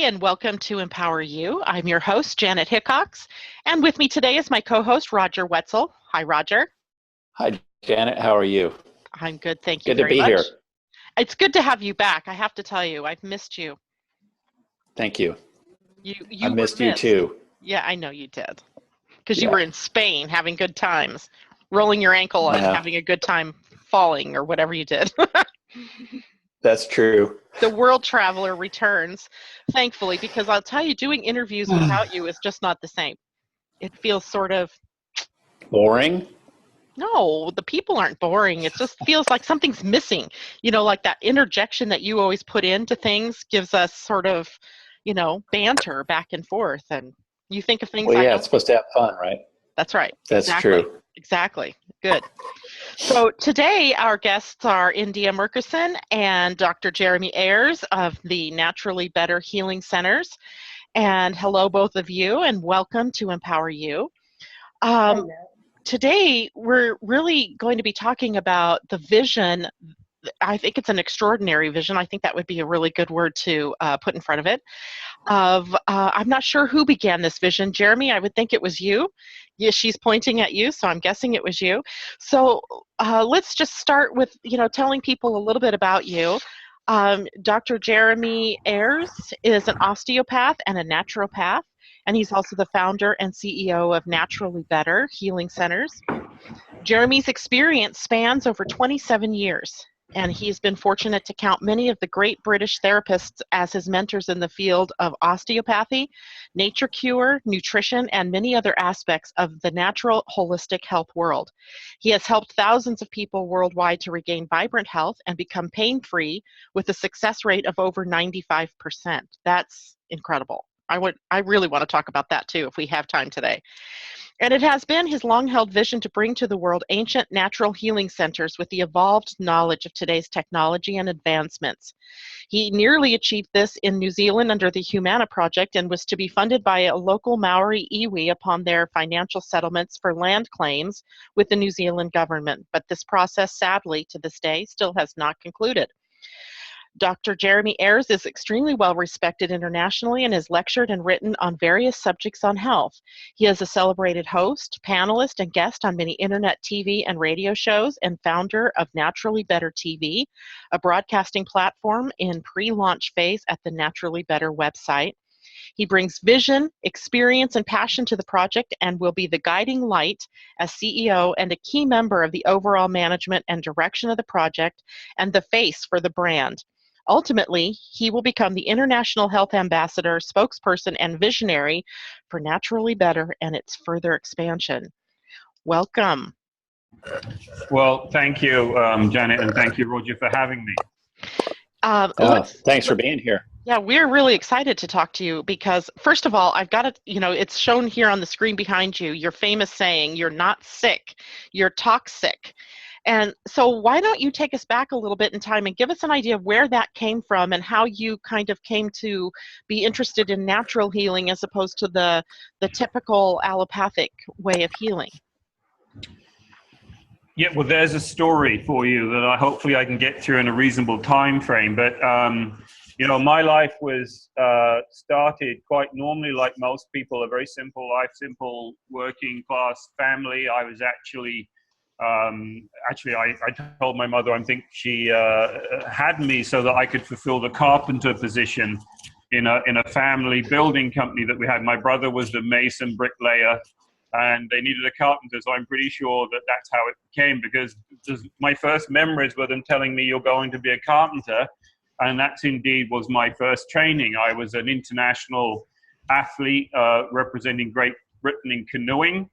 everybody, and welcome to Empower You. I'm your host, Janet Hickox, and with me today is my co-host, Roger Wetzel. Hi, Roger. Hi, Janet. How are you? I'm good, thank you Good to very be much. here. It's good to have you back. I have to tell you, I've missed you. Thank you. I You were missed you missed. too. Yeah, I know you did, because you Yeah. were in Spain having good times, rolling your ankle and Yeah, having a good time falling or whatever you did. that's true. The world traveler returns, thankfully, because I'll tell you, doing interviews without you is just not the same. It feels sort of, Boring? no, the people aren't boring. It just feels like something's missing. Like that interjection that you always put into things gives us sort of, banter back and forth. And you think of things Well, I yeah, don't it's think. supposed to have fun, right? That's right. That's Exactly. true. Exactly. Good. So today our guests are India Murkison and Dr. Jeremy Ayers of the Naturally Better Healing Centers. And hello, both of you, and welcome to Empower You. Today, we're really going to be talking about the vision. I think it's an extraordinary vision. I think that would be a really good word to put in front of it. I'm not sure who began this vision. Jeremy, I would think it was you. Yeah, she's pointing at you, so I'm guessing it was you. So let's just start with, telling people a little bit about you. Dr. Jeremy Ayers is an osteopath and a naturopath, and he's also the founder and CEO of Naturally Better Healing Centers. Jeremy's experience spans over 27 years, and he's been fortunate to count many of the great British therapists as his mentors in the field of osteopathy, nature cure, nutrition, and many other aspects of the natural holistic health world. He has helped thousands of people worldwide to regain vibrant health and become pain-free with a success rate of over 95%. That's incredible. I really want to talk about that too if we have time today. And it has been his long-held vision to bring to the world ancient natural healing centers with the evolved knowledge of today's technology and advancements. He nearly achieved this in New Zealand under the Humana Project and was to be funded by a local Maori iwi upon their financial settlements for land claims with the New Zealand government. But this process, sadly, to this day, still has not concluded. Dr. Jeremy Ayers is extremely well respected internationally and has lectured and written on various subjects on health. He is a celebrated host, panelist, and guest on many internet TV and radio shows, and founder of Naturally Better TV, a broadcasting platform in pre-launch phase at the Naturally Better website. He brings vision, experience, and passion to the project and will be the guiding light as CEO and a key member of the overall management and direction of the project and the face for the brand. Ultimately, he will become the international health ambassador, spokesperson, and visionary for Naturally Better and its further expansion. Welcome. Well, thank you, Janet, and thank you, Roger, for having me. Thanks for being here. Yeah, we're really excited to talk to you because, first of all, I've got to, it's shown here on the screen behind you, your famous saying, you're not sick, you're toxic. And so why don't you take us back a little bit in time and give us an idea of where that came from and how you kind of came to be interested in natural healing as opposed to the typical allopathic way of healing? Yeah, well, there's a story for you that hopefully I can get through in a reasonable time frame. But my life was started quite normally, like most people, a very simple life, simple working class family. I was actually I told my mother I think she had me so that I could fulfill the carpenter position in a family building company that we had. My brother was the mason bricklayer, and they needed a carpenter, so I'm pretty sure that that's how it came, because my first memories were them telling me, you're going to be a carpenter, and that indeed was my first training. I was an international athlete representing Great Britain in canoeing,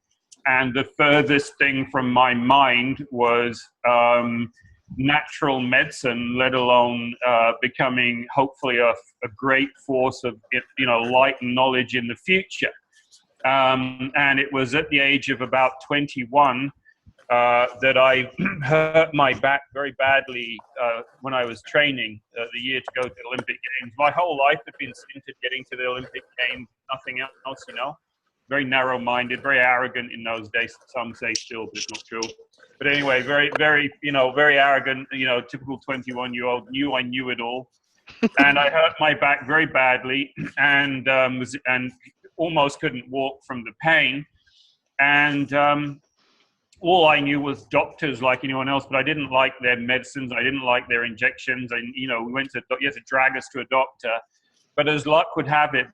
and the furthest thing from my mind was natural medicine, let alone becoming hopefully a great force of light and knowledge in the future. And it was at the age of about 21 that I hurt my back very badly when I was training the year to go to the Olympic Games. My whole life had been sinted getting to the Olympic Games, nothing else, Very narrow-minded, very arrogant in those days. Some say still, but it's not true. But anyway, very, very, very arrogant, typical 21-year-old, knew I knew it all. and I hurt my back very badly, and almost couldn't walk from the pain. And all I knew was doctors like anyone else, but I didn't like their medicines. I didn't like their injections. And, you had to drag us to a doctor. But as luck would have it,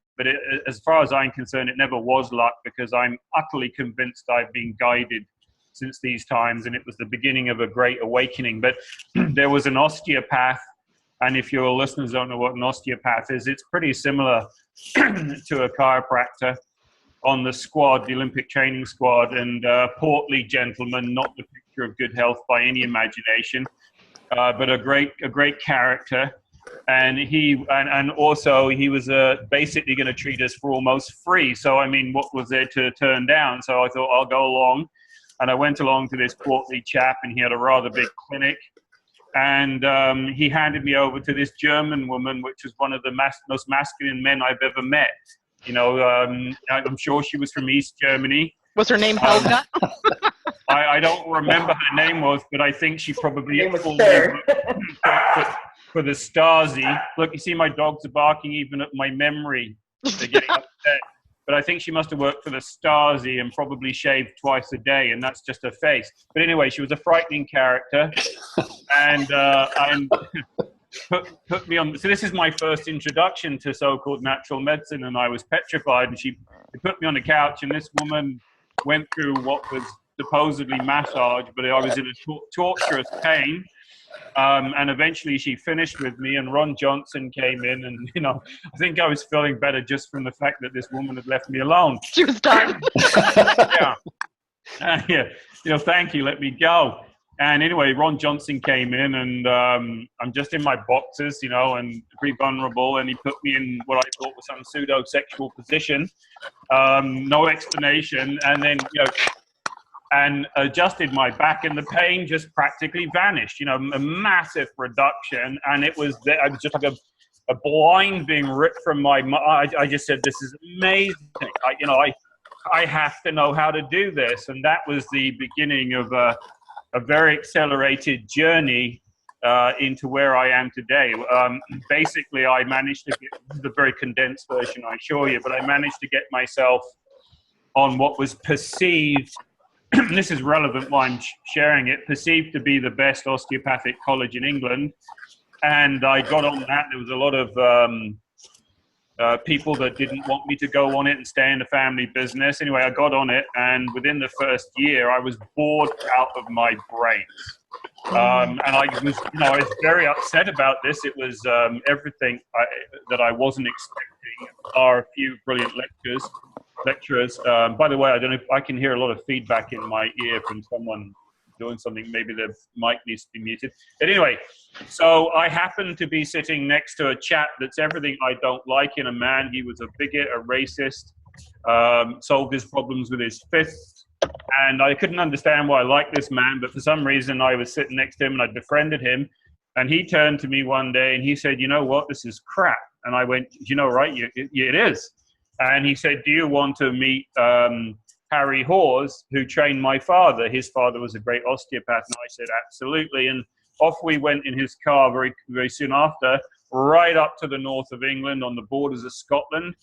as far as I'm concerned, it never was luck, because I'm utterly convinced I've been guided since these times, and it was the beginning of a great awakening. But there was an osteopath, and if your listeners don't know what an osteopath is, it's pretty similar to a chiropractor on the squad, the Olympic training squad, and portly gentleman, not the picture of good health by any imagination, but a great character. And he was basically going to treat us for almost free. So, I mean, what was there to turn down? So I thought, I'll go along. And I went along to this portly chap, and he had a rather big clinic. And he handed me over to this German woman, which was one of the most masculine men I've ever met. I'm sure she was from East Germany. Was her name Helga? I don't remember her name was, but I think she probably for the Stasi. Look, you see, my dogs are barking even at my memory. They're getting upset. But I think she must have worked for the Stasi and probably shaved twice a day, and that's just her face. But anyway, she was a frightening character, and put me on. So this is my first introduction to so-called natural medicine, and I was petrified. And she put me on the couch, and this woman went through what was supposedly massage, but I was in a torturous pain. And eventually she finished with me, and Ron Johnson came in, and I think I was feeling better just from the fact that this woman had left me alone. She was done. Yeah. Thank you, let me go. And anyway, Ron Johnson came in, and I'm just in my boxers, and pretty vulnerable, and he put me in what I thought was some pseudo-sexual position, no explanation, and then and adjusted my back, and the pain just practically vanished. A massive reduction, and I was just like a blind being ripped from my. I just said, "This is amazing." I have to know how to do this, and that was the beginning of a very accelerated journey into where I am today. Basically, I managed to get the very condensed version, I assure you, but I managed to get myself on what was perceived. This is relevant why I'm sharing it, perceived to be the best osteopathic college in England. And I got on that. There was a lot of people that didn't want me to go on it and stay in the family business. Anyway, I got on it, and within the first year, I was bored out of my brains. And I was very upset about this. It was everything that I wasn't expecting. Are a few brilliant lecturers. By the way, I don't know if I can hear a lot of feedback in my ear from someone doing something. Maybe the mic needs to be muted. But anyway, so I happened to be sitting next to a chap that's everything I don't like in a man. He was a bigot, a racist, solved his problems with his fists. And I couldn't understand why I liked this man, but for some reason I was sitting next to him and I befriended him. And he turned to me one day and he said, "You know what, this is crap." And I went, right, it is. And he said, "Do you want to meet Harry Hawes, who trained my father? His father was a great osteopath." And I said, "Absolutely." And off we went in his car very, very soon after, right up to the north of England on the borders of Scotland,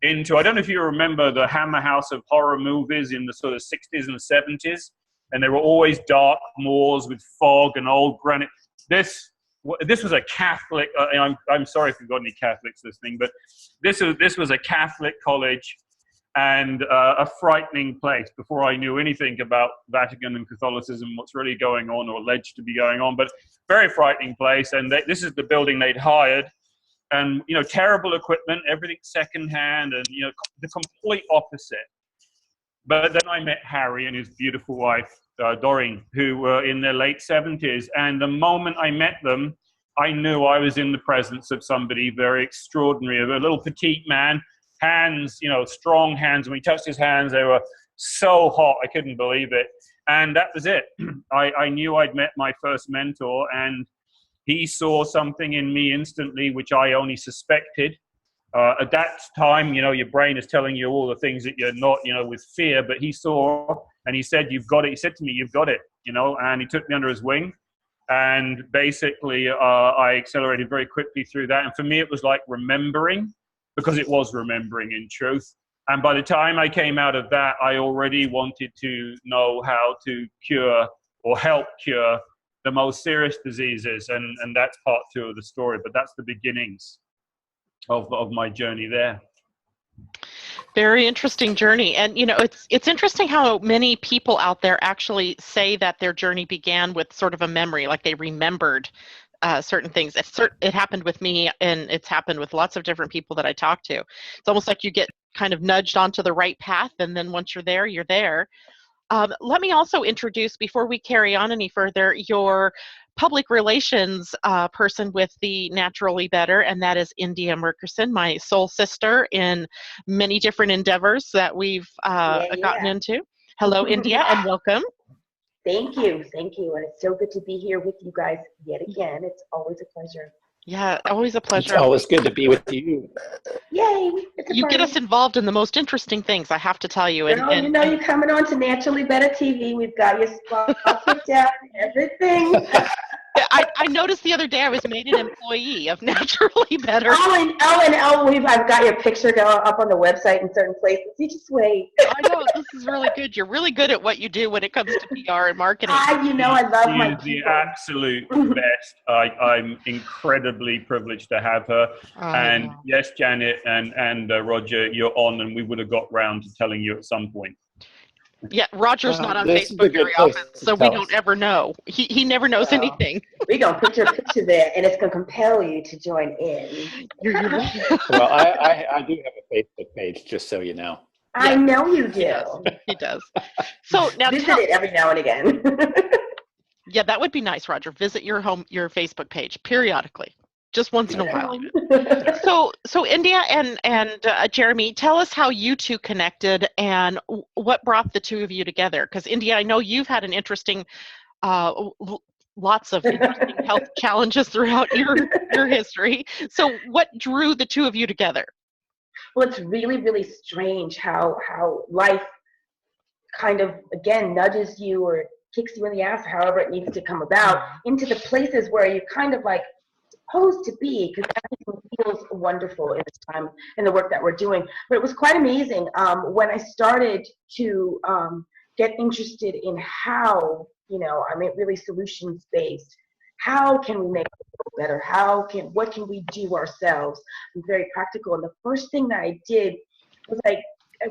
into, I don't know if you remember the Hammer House of horror movies in the sort of 60s and 70s. And they were always dark moors with fog and old granite. This was a Catholic, I'm sorry if you've got any Catholics listening, but this was a Catholic college and a frightening place before I knew anything about Vatican and Catholicism, what's really going on or alleged to be going on, but very frightening place. And this is the building they'd hired, and, terrible equipment, everything secondhand, and, the complete opposite. But then I met Harry and his beautiful wife, Doreen, who were in their late 70s. And the moment I met them, I knew I was in the presence of somebody very extraordinary, a little petite man, hands, strong hands. When he touched his hands, they were so hot, I couldn't believe it. And that was it. I knew I'd met my first mentor, and he saw something in me instantly, which I only suspected. At that time, your brain is telling you all the things that you're not, with fear. But he saw, and he said, "You've got it." He said to me, "You've got it," and he took me under his wing. And basically, I accelerated very quickly through that. And for me, it was like remembering, because it was remembering in truth. And by the time I came out of that, I already wanted to know how to cure or help cure the most serious diseases. And that's part 2 of the story. But that's the beginnings of my journey there. Very interesting journey. And, you know, it's interesting how many people out there actually say that their journey began with sort of a memory, like they remembered certain things. It happened with me, and it's happened with lots of different people that I talk to. It's almost like you get kind of nudged onto the right path, and then once you're there, you're there. Let me also introduce, before we carry on any further, your public relations person with the Naturally Better, and that is India Murkerson, my soul sister in many different endeavors that we've gotten into. Hello, India, and welcome. Thank you. Thank you. And it's so good to be here with you guys yet again. It's always a pleasure. Yeah, always a pleasure. It's always good to be with you. Yay. You get us involved in the most interesting things, I have to tell you. Girl, you know you're coming on to Naturally Better TV. We've got your spot picked out and everything. I noticed the other day I was made an employee of Naturally Better. I've got your picture going up on the website in certain places. You just wait. I know, this is really good. You're really good at what you do when it comes to PR and marketing. I love my people. She's the absolute best. I'm incredibly privileged to have her. And yes, Janet and Roger, you're on, and we would have got round to telling you at some point. Yeah, Roger's not on Facebook very often, so we don't ever know. He never knows anything. We're going to put your picture there, and it's going to compel you to join in. Well, I do have a Facebook page, just so you know. I know you do. He does. So now visit it every now and again. Yeah, that would be nice, Roger. Visit your Facebook page periodically. Just once in a while. So India and Jeremy, tell us how you two connected and what brought the two of you together. Because India, I know you've had an interesting, lots of interesting health challenges throughout your history. So what drew the two of you together? Well, it's really, really strange how life kind of, again, nudges you or kicks you in the ass, however it needs to come about, into the places where you kind of like supposed to be, because everything feels wonderful in this time in the work that we're doing. But it was quite amazing when I started to get interested in how, really solutions based. How can we make it better? What can we do ourselves? I'm very practical. And the first thing that I did was I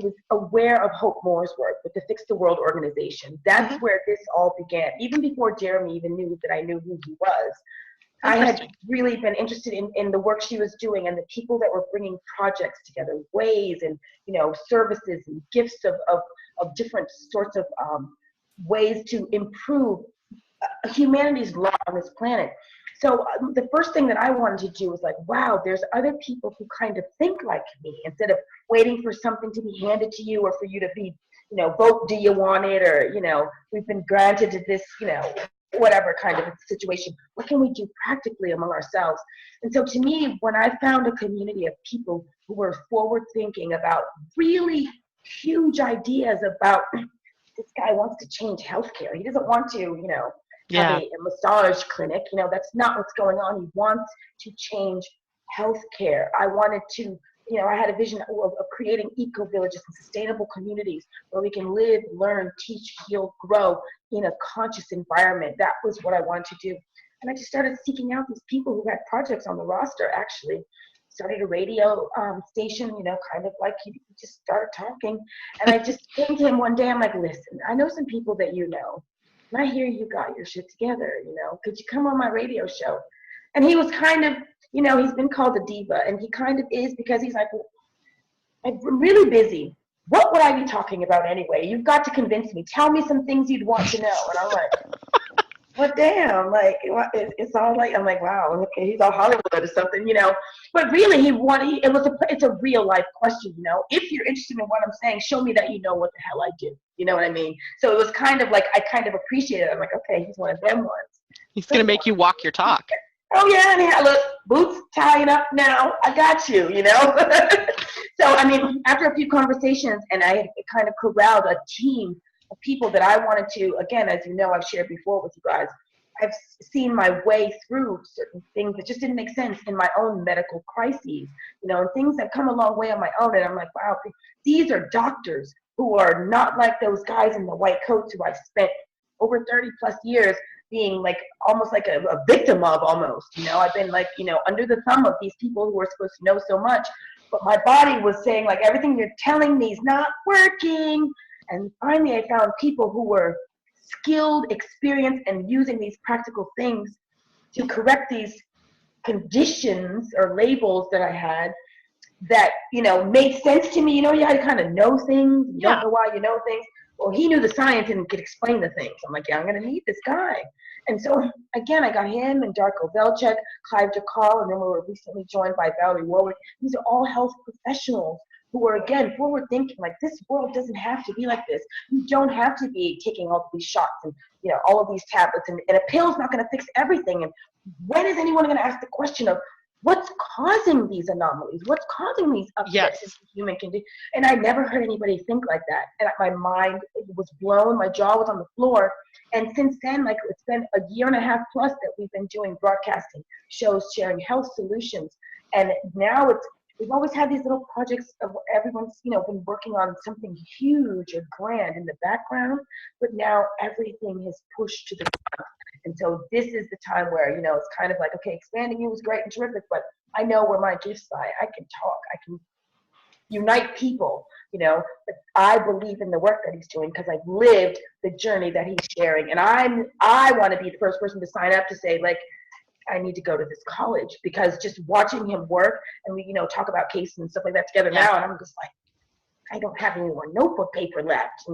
was aware of Hope Moore's work with the Fix the World organization. That's where this all began. Even before Jeremy even knew that I knew who he was. I had really been interested in the work she was doing and the people that were bringing projects together, ways and, services and gifts of different sorts of ways to improve humanity's lot on this planet. So the first thing that I wanted to do was like, wow, there's other people who kind of think like me, instead of waiting for something to be handed to you or for you to be, vote, do you want it? Or, we've been granted to this, whatever kind of situation. What can we do practically among ourselves? And so to me, when I found a community of people who were forward thinking about really huge ideas about this guy wants to change healthcare. He doesn't want to, have a massage clinic. That's not what's going on. He wants to change healthcare. I wanted to, I had a vision of creating eco-villages and sustainable communities where we can live, learn, teach, heal, grow in a conscious environment. That was what I wanted to do. And I just started seeking out these people who had projects on the roster, actually. Started a radio station, kind of like he just started talking. And I just came to him one day. I'm like, listen, I know some people that you know. And I hear you got your shit together, could you come on my radio show? And he was kind of, he's been called a diva, and he kind of is, because he's like, well, I'm really busy. What would I be talking about anyway? You've got to convince me. Tell me some things you'd want to know. And I'm like, well, damn, like, it's all like, I'm like, wow, okay, he's all Hollywood or something, But really, it's a real life question, If you're interested in what I'm saying, show me that you know what the hell I do. You know what I mean? So it was kind of like, I kind of appreciated it. I'm like, okay, he's one of them ones. He's going to make you walk your talk. Oh, yeah, and look, boots tying up now. I got you, So, after a few conversations, and I had kind of corralled a team of people that I wanted to, again, as you know, I've shared before with you guys, I've seen my way through certain things that just didn't make sense in my own medical crises, and things have come a long way on my own. And I'm like, wow, these are doctors who are not like those guys in the white coats who I spent over 30 plus years being like almost like a victim of almost. I've been like, under the thumb of these people who are supposed to know so much, but my body was saying like, everything you're telling me is not working. And finally I found people who were skilled, experienced, and using these practical things to correct these conditions or labels that I had that, made sense to me. You kind of know things. You don't know why you know things. Well, he knew the science and could explain the things. I'm like, yeah, I'm going to need this guy. And so, again, I got him and Darko Velchek, Clive DeCarl, and then we were recently joined by Valerie Warwick. These are all health professionals who are, again, forward thinking, like, this world doesn't have to be like this. You don't have to be taking all of these shots and, all of these tablets. And a pill's not going to fix everything. And when is anyone going to ask the question of, what's causing these anomalies? What's causing these upsets in the human condition? And I never heard anybody think like that. And my mind was blown. My jaw was on the floor. And since then, like, it's been a year and a half plus that we've been doing broadcasting shows, sharing health solutions. And now we've always had these little projects of everyone's, been working on something huge or grand in the background. But now everything has pushed to the front. And so this is the time where, it's kind of like, okay, expanding you was great and terrific, but I know where my gifts lie. I can talk. I can unite people, but I believe in the work that he's doing because I've lived the journey that he's sharing. And I want to be the first person to sign up to say, like, I need to go to this college, because just watching him work and we, talk about cases and stuff like that together now, and I'm just like, I don't have any more notebook paper left,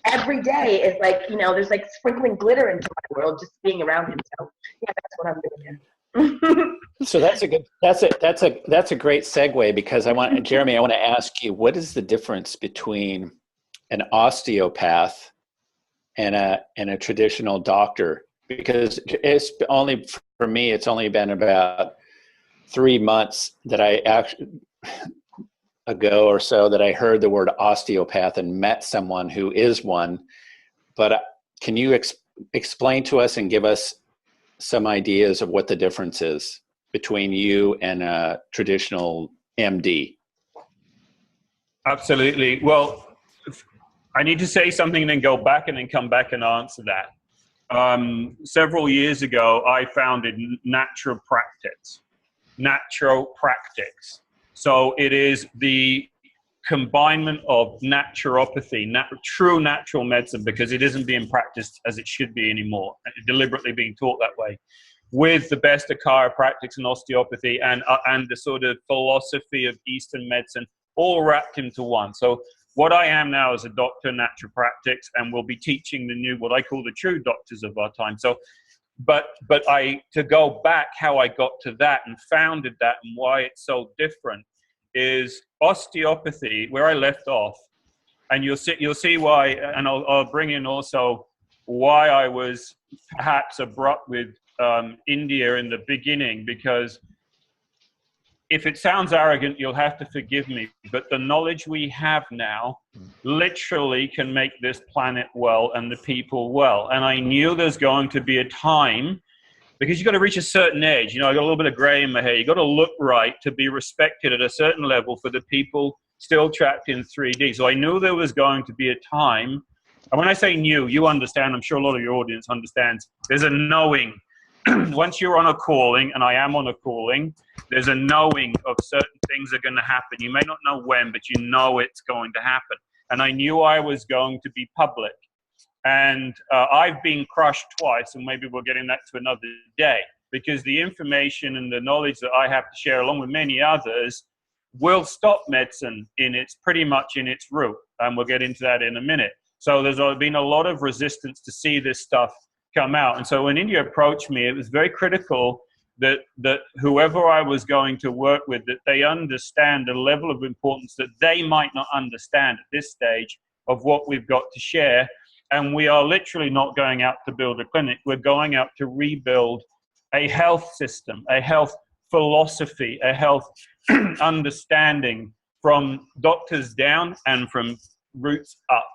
Every day is like, there's like sprinkling glitter into my world just being around him. So yeah, that's what I'm doing. So that's a great segue, because Jeremy, I want to ask you, what is the difference between an osteopath and a traditional doctor? Because it's only, for me, it's only been about 3 months that I actually ago or so that I heard the word osteopath and met someone who is one. But can you explain to us and give us some ideas of what the difference is between you and a traditional MD? Absolutely. Well, I need to say something and then go back and then come back and answer that. Several years ago, I founded Natural Practice. So it is the combination of naturopathy, true natural medicine, because it isn't being practiced as it should be anymore, deliberately being taught that way, with the best of chiropractics and osteopathy and the sort of philosophy of Eastern medicine, all wrapped into one. So what I am now is a doctor of naturopractics, and will be teaching the new, what I call the true doctors of our time. So, but to go back, how I got to that and founded that and why it's so different is osteopathy, where I left off, and you'll see why, and I'll bring in also why I was perhaps abrupt with India in the beginning, because if it sounds arrogant, you'll have to forgive me, but the knowledge we have now literally can make this planet well and the people well. And I knew there's going to be a time, because you've got to reach a certain age. I got a little bit of gray in my hair. You've got to look right to be respected at a certain level for the people still trapped in 3D. So I knew there was going to be a time, and when I say new, you understand, I'm sure a lot of your audience understands, there's a knowing. Once you're on a calling, and I am on a calling, there's a knowing of certain things are going to happen. You may not know when, but you know it's going to happen. And I knew I was going to be public. And I've been crushed twice, and maybe we'll get into that to another day, because the information and the knowledge that I have to share, along with many others, will stop medicine pretty much in its root. And we'll get into that in a minute. So there's been a lot of resistance to see this stuff come out. And so when India approached me, it was very critical that whoever I was going to work with, that they understand the level of importance that they might not understand at this stage of what we've got to share. And we are literally not going out to build a clinic. We're going out to rebuild a health system, a health philosophy, a health understanding from doctors down and from roots up.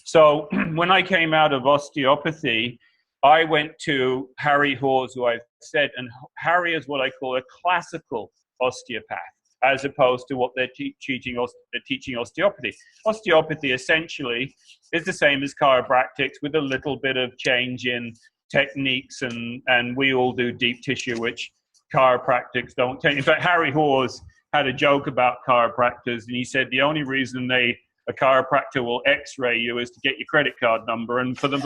So when I came out of osteopathy, I went to Harry Hawes, who I've said, and Harry is what I call a classical osteopath, as opposed to what they're teaching osteopathy. Osteopathy essentially is the same as chiropractics with a little bit of change in techniques, and we all do deep tissue, which chiropractics don't take. In fact, Harry Hawes had a joke about chiropractors, and he said the only reason a chiropractor will x-ray you is to get your credit card number, and for the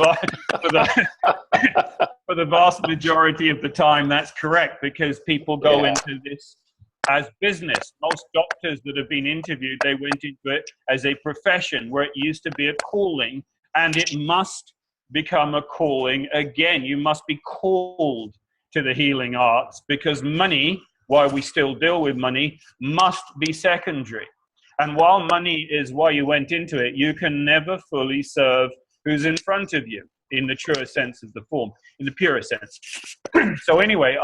for the vast majority of the time that's correct, because people go into this as business. Most doctors that have been interviewed, they went into it as a profession where it used to be a calling, and it must become a calling again. You must be called to the healing arts, because money, while we still deal with money, must be secondary. And while money is why you went into it, you can never fully serve who's in front of you in the truest sense of the form, in the purest sense. So anyway,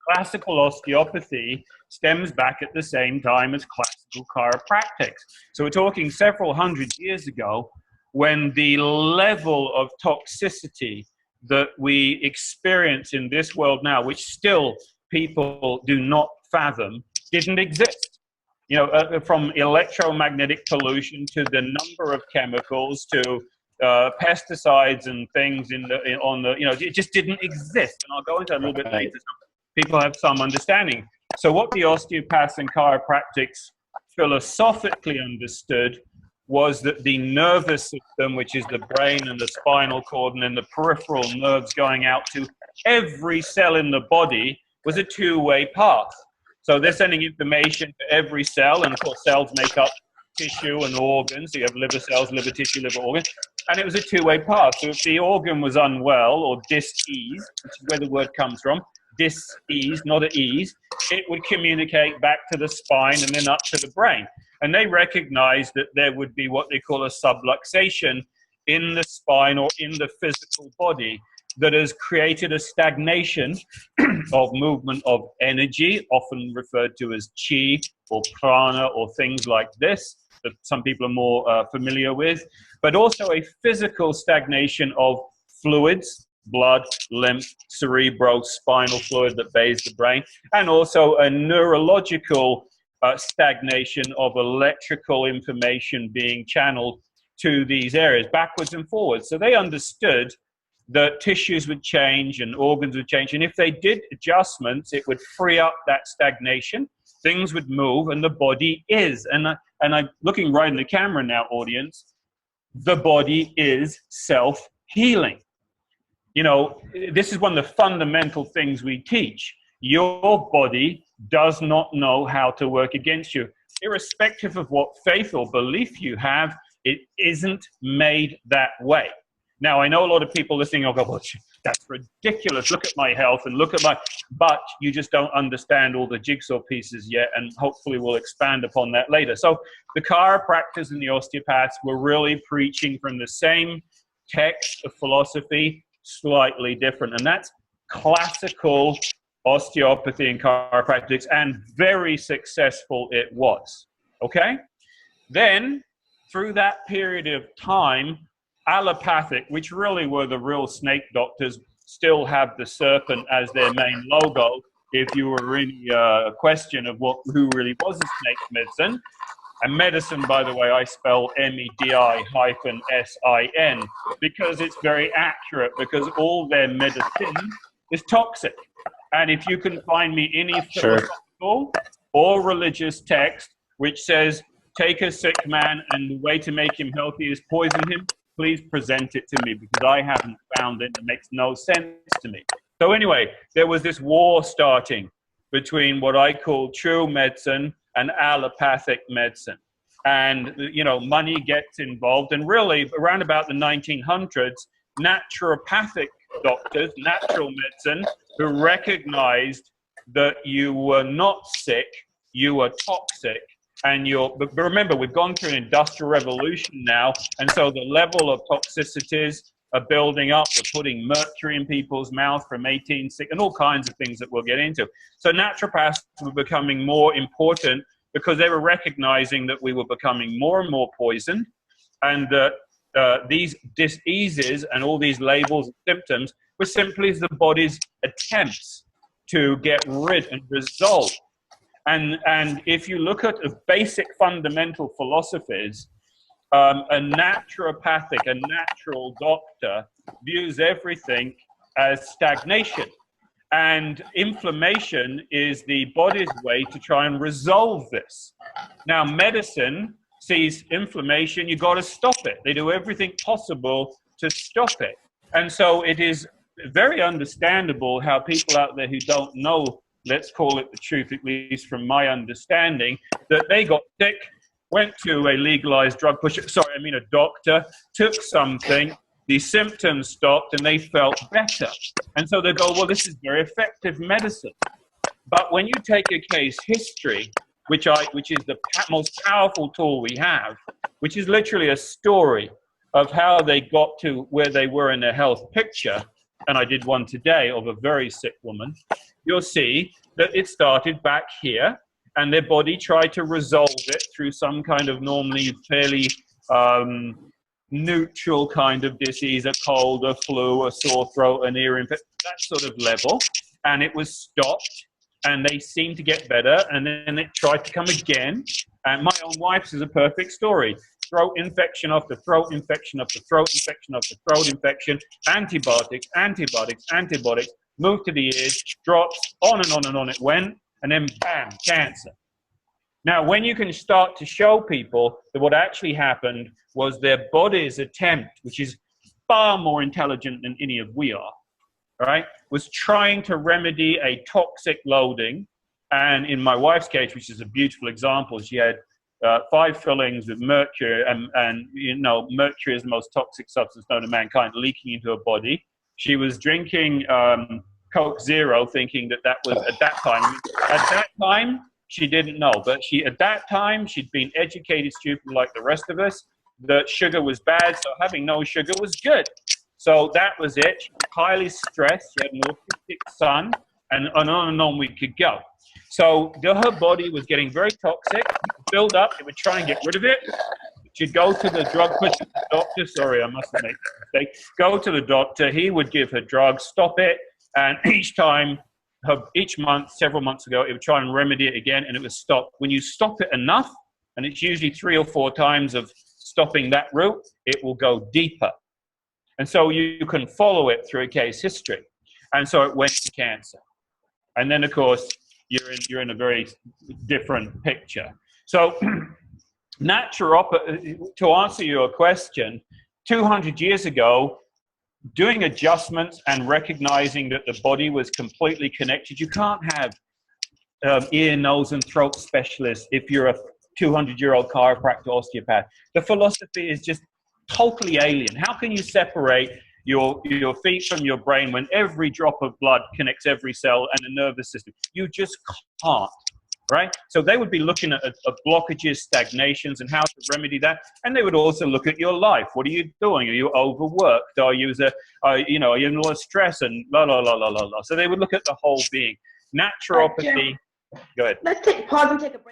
classical osteopathy stems back at the same time as classical chiropractics. So we're talking several hundred years ago, when the level of toxicity that we experience in this world now, which still people do not fathom, didn't exist. You know, from electromagnetic pollution to the number of chemicals to pesticides and things it just didn't exist. And I'll go into that a little bit later so people have some understanding. So what the osteopaths and chiropractics philosophically understood was that the nervous system, which is the brain and the spinal cord and then the peripheral nerves going out to every cell in the body, was a two-way path. So they're sending information to every cell, and of course cells make up tissue and organs. So you have liver cells, liver tissue, liver organ, and it was a two-way path. So if the organ was unwell or dis-ease, which is where the word comes from, dis-ease, not at ease, it would communicate back to the spine and then up to the brain. And they recognized that there would be what they call a subluxation in the spine or in the physical body that has created a stagnation of movement of energy, often referred to as chi or prana or things like this, that some people are more familiar with, but also a physical stagnation of fluids, blood, lymph, cerebrospinal fluid that bathes the brain, and also a neurological stagnation of electrical information being channeled to these areas, backwards and forwards. So they understood that tissues would change and organs would change, and if they did adjustments, it would free up that stagnation, things would move, and the body is, and I'm looking right in the camera now, audience, the body is self-healing. You know, this is one of the fundamental things we teach. Your body does not know how to work against you. Irrespective of what faith or belief you have, it isn't made that way. Now, I know a lot of people listening will go, well, that's ridiculous. Look at my health and look at but you just don't understand all the jigsaw pieces yet, and hopefully we'll expand upon that later. So the chiropractors and the osteopaths were really preaching from the same text of philosophy, slightly different, and that's classical osteopathy and chiropractics, and very successful it was. Okay? Then, through that period of time, allopathic, which really were the real snake doctors, still have the serpent as their main logo. If you were in a question of who really was a snake medicine, and medicine, by the way, I spell MEDI-SIN because it's very accurate, because all their medicine is toxic. And if you can find me any philosophical or religious text which says, take a sick man and the way to make him healthy is poison him, please present it to me, because I haven't found it. It makes no sense to me. So anyway, there was this war starting between what I call true medicine and allopathic medicine. And, you know, money gets involved. And really, around about the 1900s, naturopathic doctors, natural medicine, who recognized that you were not sick, you were toxic. But remember, we've gone through an industrial revolution now, and so the level of toxicities are building up. We're putting mercury in people's mouth from 1860 and all kinds of things that we'll get into. So naturopaths were becoming more important because they were recognizing that we were becoming more and more poisoned, and that these diseases and all these labels and symptoms were simply the body's attempts to get rid and resolve. And if you look at the basic fundamental philosophies, a naturopathic, a natural doctor views everything as stagnation. And inflammation is the body's way to try and resolve this. Now, medicine sees inflammation, you got to stop it. They do everything possible to stop it. And so it is very understandable how people out there who don't know, let's call it the truth, at least from my understanding, that they got sick, went to a legalized drug pusher, a doctor, took something, the symptoms stopped, and they felt better. And so they go, well, this is very effective medicine. But when you take a case history, which is the most powerful tool we have, which is literally a story of how they got to where they were in their health picture, and I did one today of a very sick woman, you'll see that it started back here, and their body tried to resolve it through some kind of normally fairly neutral kind of disease, a cold, a flu, a sore throat, an ear infection, that sort of level, and it was stopped, and they seemed to get better, and then it tried to come again. And my own wife's is a perfect story. Throat infection after throat infection after throat infection after throat infection, antibiotics, moved to the ears, drops, on and on and on it went, and then bam, cancer. Now, when you can start to show people that what actually happened was their body's attempt, which is far more intelligent than any of we are, right, was trying to remedy a toxic loading. And in my wife's case, which is a beautiful example, she had 5 fillings with mercury, and mercury is the most toxic substance known to mankind, leaking into her body. She was drinking Coke Zero, thinking that was at that time. At that time, she didn't know, but at that time, she'd been educated stupid like the rest of us, that sugar was bad, so having no sugar was good. So that was it. She was highly stressed. She had an autistic son, and on and on we could go. So her body was getting very toxic, build up. It would try and get rid of it. She'd go to the drug pusher, doctor. Sorry, I must have made a mistake. Go to the doctor. He would give her drugs, stop it, and each month, several months ago, it would try and remedy it again, and it would stop. When you stop it enough, and it's usually 3 or 4 times of stopping that route, it will go deeper. And so you can follow it through a case history. And so it went to cancer. And then, of course, you're in a very different picture. So naturopathy, to answer your question, 200 years ago, doing adjustments and recognizing that the body was completely connected. You can't have ear, nose, and throat specialists if you're a 200-year-old chiropractor osteopath. The philosophy is just totally alien. How can you separate your feet from your brain when every drop of blood connects every cell and the nervous system? You just can't. Right? So they would be looking at blockages, stagnations, and how to remedy that. And they would also look at your life. What are you doing? Are you overworked? Are you are you in a lot of stress and la la la la la la? So they would look at the whole being. Naturopathy. Go ahead. Let's pause and take a break.